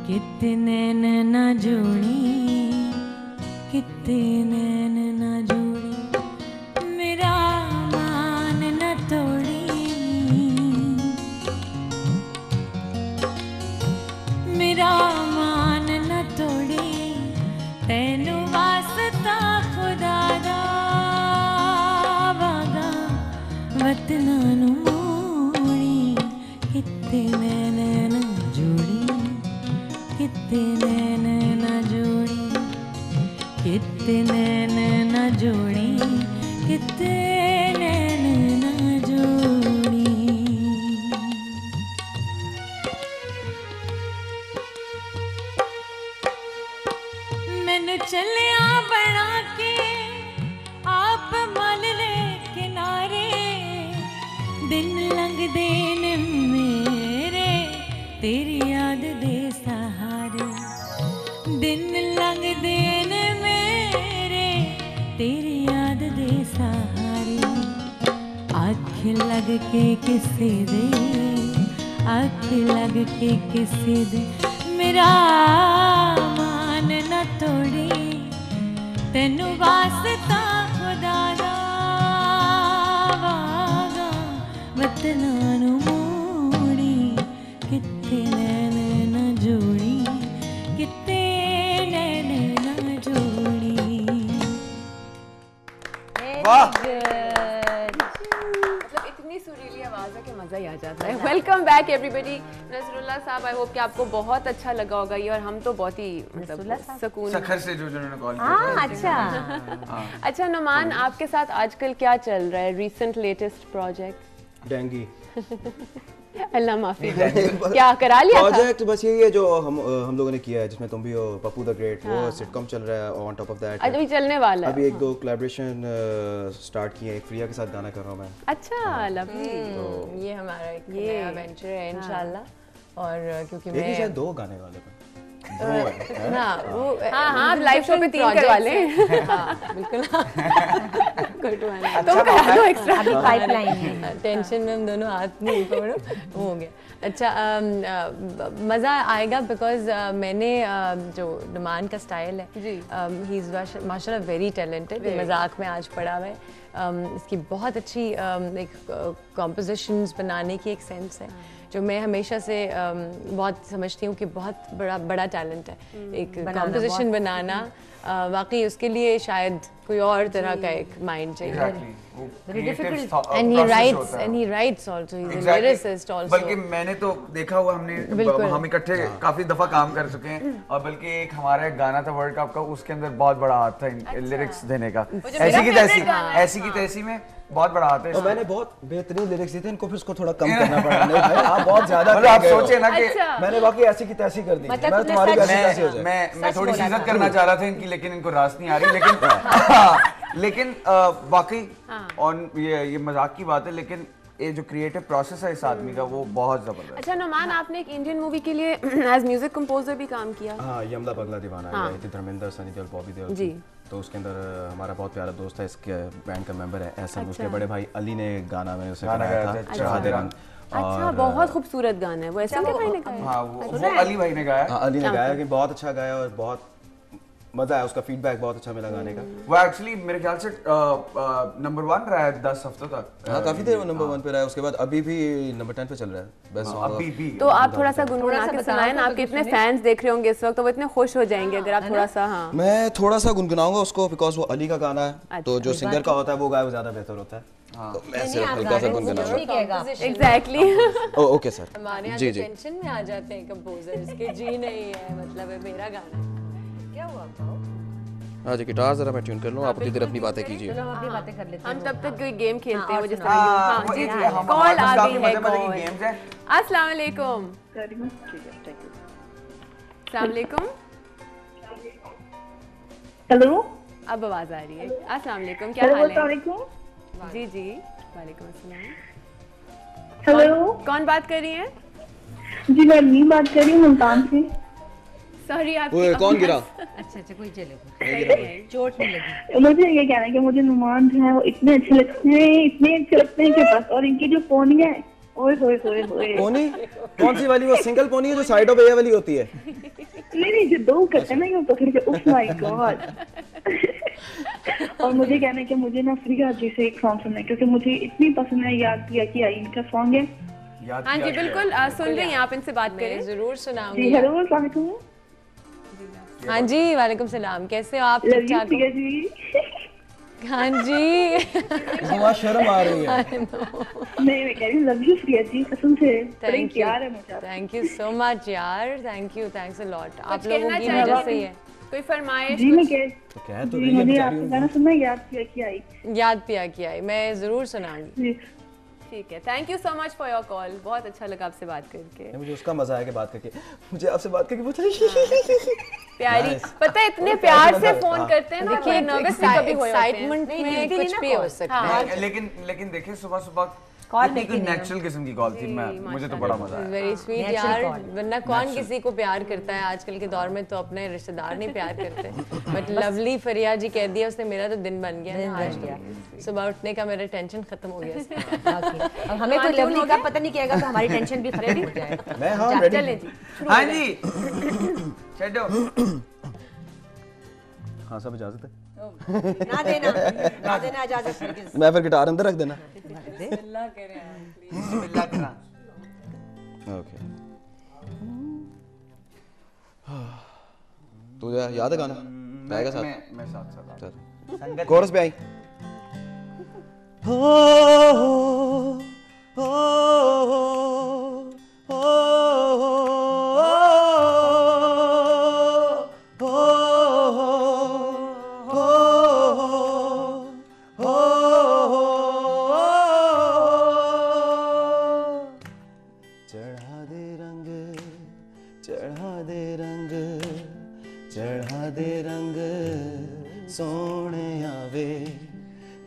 कितने नैना जोड़ी, कितने नैना जोड़ी, मेरा मान न तोड़ी, मेरा मान न तोड़ी, तेनू वास्ता खुदा दा वादा वतना नू मोड़ी, कितने नैना जोड़ी, कितने नैना जोड़ी, कितने नैना जोड़ी, कितने नैना जोड़ी। मैनू चलिया बना के आप मल ले किनारे, दिन लंघदे ने मेरे तेरी याद दे सहारे, दिन लंघदे ने मेरे तेरी याद दे सहारे। आँख लग के किसे दे, आँख लग के किसे दे, मेरा मान न तोड़ी, तेनू वास्ता खुदा दा वादा वतना नू मोड़ी, कितने नैना जोड़ी, कितने नैना जोड़ी। वाह मतलब इतनी सुरीली आवाज है कि मजा ही आ जाता है। Welcome back everybody. नसरुल्लाह साहब, आई होप कि आपको बहुत अच्छा लगा होगा ये, और हम तो बहुत ही मतलब सुकून। सखर से जो जिन्होंने कॉल किया। अच्छा अच्छा नुमान, आपके साथ आजकल क्या चल रहा है? Recent latest project? डेंगी अल्लाह माफी क्या करा लिया था? प्रोजेक्ट बस यही है जो हम लोगों ने किया है, जिसमें तुम भी हो, पप्पू द ग्रेट, वो सिटकॉम चल रहा है। ऑन टॉप ऑफ दैट अभी चलने वाला है। अभी एक दो कोलैबोरेशन स्टार्ट किए हैं, एक प्रिया के साथ गाना कर रहा हूँ मैं। अच्छा लवली। ये हमारा एक नया वेंचर है इंशाल्लाह। और क्योंकि मैं शायद 2 गाने वाले हैं ना वो हाँ लाइव शो पे 3 करवा लें। हाँ बिल्कुल तुम करा दो एक्स्ट्रा, अभी पाइपलाइन है। टेंशन में हम दोनों हाथ नहीं पकड़ो, वो हो गया। अच्छा मज़ा आएगा बिकॉज मैंने जो नुमान का स्टाइल है, ही इज़ माशाल्लाह वेरी टैलेंटेड। मजाक में आज पड़ा हुआ है। इसकी बहुत अच्छी एक कॉम्पोजिशंस बनाने की एक सेंस है जो मैं हमेशा से बहुत समझती हूँ कि बहुत बड़ा टैलेंट है एक कॉम्पोजिशन बनाना। वाकई उसके लिए शायद कोई और तरह का एक माइंड चाहिए। And he writes also. He's a lyricist also. बल्कि मैंने तो देखा हुआ, हमने हम इकट्ठे काफी दफा काम कर चुके हैं, और बल्कि एक हमारा एक गाना था वर्ल्ड कप का, उसके अंदर बहुत बड़ा हाथ था लिरिक्स देने का। ऐसी की तैसी में बहुत बड़ा हाथ है। मैंने बहुत बेहतरीन लिरिक्स दिए थे इनको, फिर उसको थोड़ा कम करना पड़ा। नहीं भाई आप बहुत ज्यादा मतलब आप सोचे ना कि मैंने बाकी ऐसी की तैसी कर दी। मैं तुम्हारी कैसी हो जाए। मैं थोड़ी सी इज्जत करना चाह रहा था इनकी, लेकिन इनको रास नहीं आ रही। लेकिन वाकई और ये मजाक की बात है, लेकिन ये जो क्रिएटिव प्रोसेस है इस आदमी का वो बहुत जबरदस्त। अच्छा नुमान, आपने एक इंडियन मूवी के लिए एज म्यूजिक कंपोजर भी काम किया। हाँ, यमला पगला दीवाना है, धर्मेंद्र, सनी देओल, बॉबी देओल जी। तो उसके अंदर हमारा बहुत प्यारा दोस्त है, इसके बैंड का मेंबर है एहसन। उसके बड़े भाई अली ने गाना में उसे गाया था, चढ़ा दे रंग। अच्छा बहुत खूबसूरत गाना है वो, एहसन के भाई ने गाया। हाँ वो अली भाई ने गाया। अली ने गाया कि बहुत अच्छा गाया और बहुत मजा आया, उसका फीडबैक बहुत अच्छा मिला गाने का। वो एक्चुअली मेरे ख्याल से नंबर 1 रहा है 10 हफ्तों तक। हाँ काफी देर वो नंबर 1 पे रहा है, उसके बाद अभी भी नंबर 10 पे चल रहा है बेस्ट सॉन्ग। अभी भी तो आप थोड़ा सा गुनगुना के सुनाएं ना, आपके इतने फैंस देख रहे होंगे इस वक्त, तो वो इतने खुश हो जाएंगे अगर आप थोड़ा सा। हाँ मैं थोड़ा सा गुनगुनाऊंगा उसको, बिकॉज वो अली का गाना है। तो जो सिंगर का होता है वो गाए वो ज्यादा बेहतर होता है। तो मैं सिर्फ हल्का सा गुनगुनाऊंगा। एग्जैक्टली। Okay sir. हमारे यहाँ टेंशन में आ जाते हैं कंपोजर, इसके जी नहीं है, मतलब है मेरा गाना। क्या हुआ? हाँ जी, गिटार जरा मैं ट्यून कर लूँ, आप उतनी देर अपनी बातें कीजिए। चलो हम अपनी बातें कर लेते हैं। हम तब तक कोई गेम खेलते हैं वो जिस तरह हाँ की। जी कॉल आ गई है, कॉल। गेम्स है। अस्सलाम वालेकुम। अस्सलाम वालेकुम। हेलो, अब आवाज आ रही है। अस्सलाम वालेकुम, क्या हाल है? जी जी वालेकुम अस्सलाम। हेलो, कौन बात कर रही हैं? जी मैं नीम बात कर रही हूँ मुल्तान से। सॉरी आप कौन गिरा? अच्छा कोई चलेगा, चोट नहीं लगी। मुझे ये कहना है कि मुझे नुमान जो है वो इतने अच्छे लगते हैं, इतने अच्छे लगते हैं कि बस। और इनकी जो फोनियां है ओए होए होए होए। पोनी कौन सी वाली? वो सिंगल पोनी है जो साइडों पे ये वाली होती है? नहीं जो दो करते हैं ना यूं पकड़ के, ओह माय गॉड। और मुझे कहना है कि मुझे ना फ्रिया जी से एक सॉन्ग सुनना है, क्योंकि मुझे इतनी पसंद है। याद किया कि आई इनका सॉन्ग है। हाँ जी बिल्कुल, सुन रही हैं आप, इनसे बात करें। जरूर सुनाऊंगी। जी हेलो, अस्सलाम वालेकुम। हाँ जी वालेकुम सलाम, कैसे हो आप? ठीक ठाक? फ्रिया जी। हाँ जी। बहुत शर्म आ रही है। नहीं मैं कह रही हूँ लव यू फ्रिया जी, कसम से बड़ा प्यार है मुझे। थैंक यू सो मच यार, thank you, thanks a lot. आप लोगों कहना की चाहिए वजह से ही है। कोई फरमाइश? जी मैं कह तो कह तो जी, रही है मुझे बेचारी। आपका गाना सुनना है, याद किया कि आई। याद पिया किया है, मैं जरूर सुनाऊंगी। जी ठीक है, thank you so much for your call, बहुत अच्छा लगा आपसे बात करके। नहीं, मुझे उसका मजा आया कि बात करके, मुझे आपसे बात करके बहुत प्यारी, पता है इतने प्यार से फोन करते हैं ना, देखिए नर्वस भी कभी हो जाते हैं। एक्साइटमेंट में कुछ भी हो सकता है। लेकिन देखिए सुबह सुबह इतनी नेचुरल किस्म की कॉल थी, मुझे तो बड़ा मजा आया। वेरी स्वीट यार, वरना कौन किसी को प्यार करता है आजकल के दौर में, तो अपने रिश्तेदार नहीं प्यार करते। बट लवली फरिया जी कह दिया उसने, मेरा तो दिन बन गया ना आज। सुबह उठने का मेरा टेंशन खत्म हो गया। अब हमें तो लवली का पता नहीं किएगा तो हमारी टेंशन भी खत्म हो जाए। मैं हाँ रेडी। चलें जी, हाँ जी चलो। हाँ सब इजाजत है? ना देना इजाजत। मैं फिर गिटार अंदर रख देना। बिस्मिल्लाह करा। ओके। तुझे याद है गाना? गाएगा साथ? मैं साथ चल कोरस पे आई। हो हो चढ़ा दे रंग सोने आवे,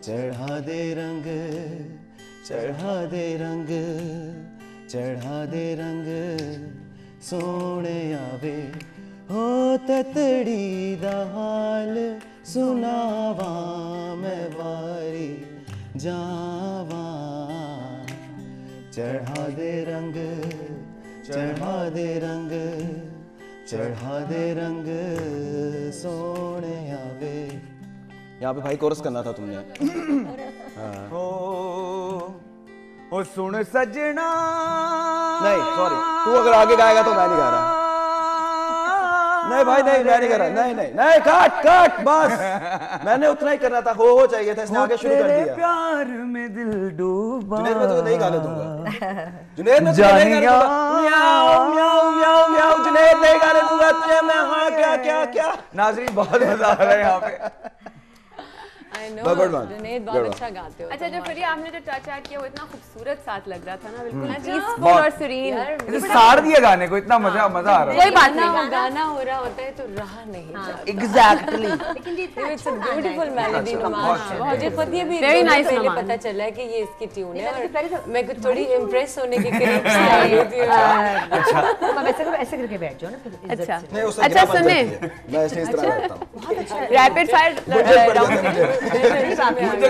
चढ़ा दे रंग, चढ़ा दे रंग, चढ़ा दे रंग सोने आवे। हो ततड़ी दा हाल सुनावा मैं वारी जावा, चढ़ा दे रंग, चढ़ा दे रंग, चढ़ा दे रंग सोने आवे। यहाँ पे भाई कोरस करना था तुमने। ओ सुन सजना। नहीं सॉरी, तू अगर आगे गाएगा तो मैं नहीं गा रहा। नहीं भाई नहीं, मैं नहीं कर रहा। नहीं नहीं नहीं, काट काट बस। मैंने उतना ही करना था, हो चाहिए था, इसने आगे शुरू कर दिया। प्यार में दिल डूबा। जुनैद में तुझे नहीं गाने दूंगा। जुनैद में तुझे नहीं गाने दूंगा। म्याऊ म्याऊ म्याऊ म्याऊ। जुनैद नहीं गाने दूंगा तुझे मैं। हाँ क्या क्या क्या। नाज़रीन बहुत मजा आ रहा है यहाँ पे। I know, Good one. Junaid बहुत अच्छा गाते हो। अच्छा, जो फिर आपने जो टच ऐड किया वो इतना खूबसूरत साथ लग रहा था ना, बिल्कुल अच्छा। पीसफुल और सीरीन। सार दिया गाने को, इतना मजा आ रहा है। कोई बात नहीं, गाना हो रहा होता है तो रहा नहीं जाता। एग्जैक्टली। लेकिन जी इतना It's a beautiful melody, Numan. मुझे खुद ये भी Very nice, पहले नुमान। पता चला कि ये इसकी ट्यून है, और मैं कुछ थोड़ी इम्प्रेस होने के करीब से आ रही थी। अब ऐसे करके बैठ जाओ ना फिर इज्जत अच्छा से। नहीं, उससे अच्छा गिरा बन सुने, जाती है। मैं इसलिए इस तरह करता हूँ। रैपिड फायर मुझे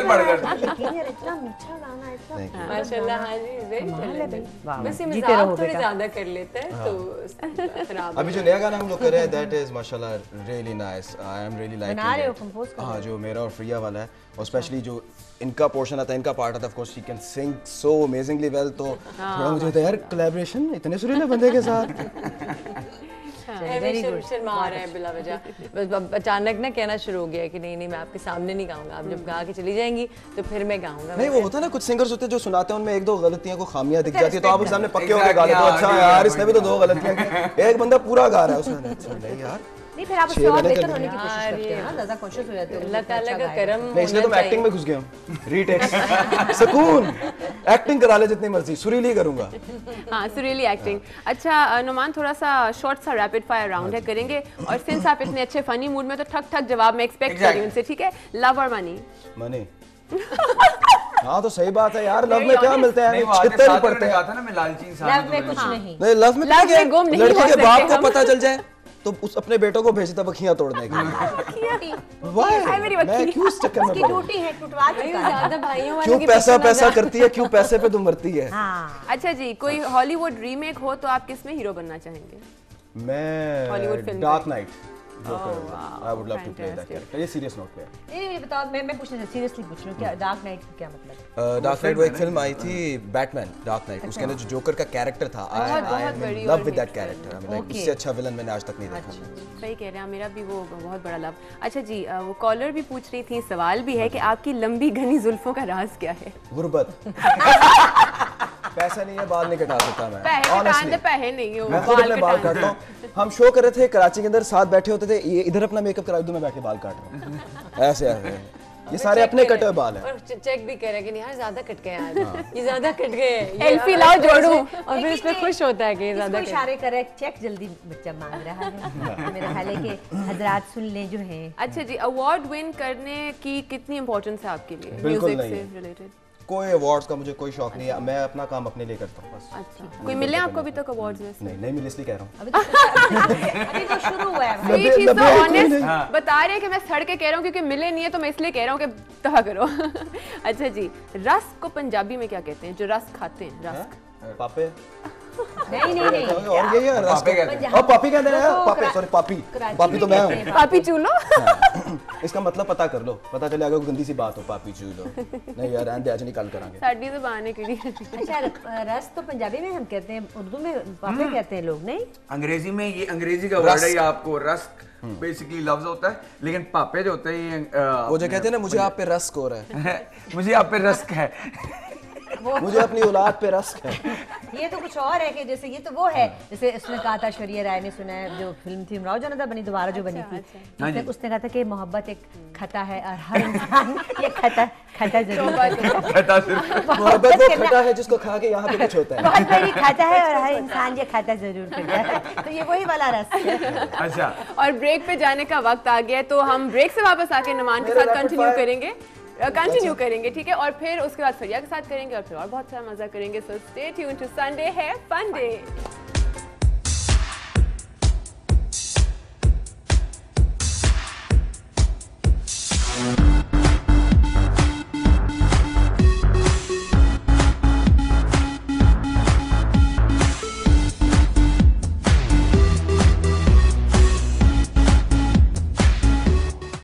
पड़ गया। लेकिन यार इतना मीठा गाना, इतना माशाल्लाह। हाँ जी, very talented। वाह, बस ये जीते मजाक रहो थोड़ी बेटा। ज्यादा कर लेते हैं तो खराब। अभी जो नया गाना हम लोग कर रहे हैं दैट इज माशाल्लाह really nice. I am really liking. बना रहे हो, compose कर रहे हो? हाँ, जो मेरा और फ्रिया वाला है, और स्पेशली जो इनका पोर्शन आता है, इनका पार्ट आता है, of course she can sing so amazingly well. तो थोड़ा मुझे होता है यार कोलैबोरेशन इतने सुरीले बंदे के साथ। very good. शर्मा आ रहे हैं बिला वजह। बस अब अचानक ना कहना शुरू हो गया कि नहीं नहीं मैं आपके सामने नहीं गाऊंगा, आप जब गा के चली जाएंगी तो फिर मैं गाऊंगा। नहीं वो होता है ना, कुछ सिंगर्स होते हैं जो सुनाते हैं उनमें एक दो गलतियां को खामियां दिख जाती है, तो आप उनके सामने पक्के होकर गा लेते हो। अच्छा यार इसने भी तो दो गलतियां की, एक बंदा पूरा गा रहा है उसने। अच्छा नहीं यार, नहीं फिर आप उससे और बेहतर होने की कोशिश करते हो ना, ज्यादा कॉन्शियस हो जाते हो। अल्लाह ताला का करम नहीं इसलिए तो मैं एक्टिंग में घुस गया हूँ। रीटेक्स सुकून, एक्टिंग करा ले जितनी मर्जी, सुरीली करूंगा। हाँ, सुरीली एक्टिंग। अच्छा नुमान, थोड़ा सा शॉर्ट सा रैपिड फायर राउंड है, करेंगे। और सिंस आप इतने अच्छे फनी मूड में, तो ठक ठक जवाब मैं एक्सपेक्ट कर रही हूँ उनसे, ठीक है? लव और मनी? मनी। हाँ तो सही बात है यार, लव में क्या मिलता है? नहीं, वो आते छिहत्तर ही साथ पड़ते में हैं। कहा था ना मैं लालची इंसान लव हूं, में तो कुछ नहीं। नहीं लव में लव में गुम नहीं लड़की हो के सकते बाप को हम। पता चल जाए तो उस अपने बेटों को भेजता बखियां तोड़ने के लिए। Why? मैं क्यों इस चक्कर में उसकी पड़ा? ड्यूटी है टुटवा चुका है। ज्यादा भाइयों वालों क्यों की पैसा पसंद आ पैसा जाए। करती है, क्यों पैसे पे तुम मरती है? हाँ अच्छा जी, कोई हॉलीवुड रीमेक हो तो आप किस में हीरो बनना चाहेंगे? Hollywood मैं film डार्क में। Night I would love to play that character. ये सीरियस नोट पे है। नहीं नहीं बताओ, मैं पूछना सीरियसली पूछ रही हूँ, क्या डार्क नाइट का क्या मतलब? डार्क नाइट वो एक फिल्म आई थी, बैटमैन डार्क नाइट, उसके अंदर जो जोकर का कैरेक्टर था, आई एम बड़ी इन और love with that hit character. I mean like Okay. इससे अच्छा विलन मैंने आज तक नहीं देखा। सही कह रहे हैं, मेरा भी वो बहुत बड़ा लव। अच्छा जी, वो कॉलर भी पूछ रही थी, सवाल भी है कि आपकी लंबी घनी जुल्फों का राज क्या है? गुर्बत। पैसा नहीं है, बाल नहीं कटा सकता मैं। पैसे कटाने Honestly. तो पैसे नहीं हो, मैं खुद अपने बाल काटता हूँ। हम शो कर रहे थे कराची के अंदर, साथ बैठे होते थे, ये इधर अपना मेकअप करा दूं, मैं बैठ के बाल काट रहा हूँ। ऐसे ऐसे ये सारे अपने कटे हुए बाल हैं। और चेक भी कह रहे हैं कि यार ज्यादा कट गए आज, ये ज्यादा कट गए, सेल्फी लाओ जोड़ू। और फिर इसमें खुश होता है कि ये ज्यादा इसको इशारे करे, चेक जल्दी बच्चा मांग रहा है। मेरा ख्याल है कि हजरात सुन लें जो है। अच्छा जी, अवार्ड विन करने की कितनी इंपॉर्टेंस है आपके लिए बिल्कुल म्यूजिक नहीं से है। रिलेटेड? कोई अवार्ड्स का मुझे कोई शौक नहीं है, मैं अपना काम अपने लिए करता हूँ बस। अच्छा, कोई मिले आपको अभी तक अवार्ड्स में से? नहीं नहीं मिले, इसलिए कह रहा हूँ। अभी तो शुरू हुआ है भाई। ये चीज तो नब्बे कोई ऑनेस्ट नहीं। बता रहे हैं कि मैं सड़ के कह रहा हूँ क्योंकि मिले नहीं है, तो मैं इसलिए कह रहा हूँ कि तहा करो। अच्छा जी, रस्क को पंजाबी में क्या कहते हैं? जो रस्क खाते हैं, रस्क। पापे नहीं नहीं नहीं और ये है पापे कहते हैं। और पापी कहते हैं वो पापे, करा- सॉरी पापी कराची पापी में तो मैं कहते हूँ। हैं। पापी चूलो। इसका मतलब पता कर लो, पता चले अगर कोई गंदी सी बात हो, पापी चूलो। नहीं यार, रहने दे, आज नहीं कल करांगे। साड़ी ज़बान है किड़ी। अच्छा रस तो पंजाबी में हम कहते हैं, उर्दू में पापे कहते हैं लोग, नहीं? अंग्रेजी में ये अंग्रेजी का वर्ड है, ये आपको रस्क बेसिकली लफ्ज होता है, लेकिन पापे जो होते हैं ये वो जो कहते हैं ना, मुझे आप पे रस्क हो रहा है, मुझे आप पे रस्क है। मुझे अपनी औलाद पे रस्क है। ये तो कुछ और है कि जैसे ये तो वो है, जैसे उसने कहा था, शरीय राय ने सुना है, जो फिल्म थी इमरान जनता बनी दोबारा जो बनी थी, उसने कहा था कि मोहब्बत एक खता है और हर इंसान ये खता जरूर करता है। मोहब्बत वो खटा है जिसको खा के यहाँ पे कुछ होता है। बहुत बड़ी खाता है और हर इंसान ये खाता जरूर करता है, तो ये वही वाला रस है। अच्छा, और ब्रेक पे जाने का वक्त आ गया है, तो हम ब्रेक से वापस आके नुमान के मेरा साथ rapid कंटिन्यू fire- करेंगे, ठीक है, और फिर उसके बाद फरिया के साथ करेंगे और फिर और बहुत सारा मजा करेंगे। So stay tuned to Sunday है फन डे।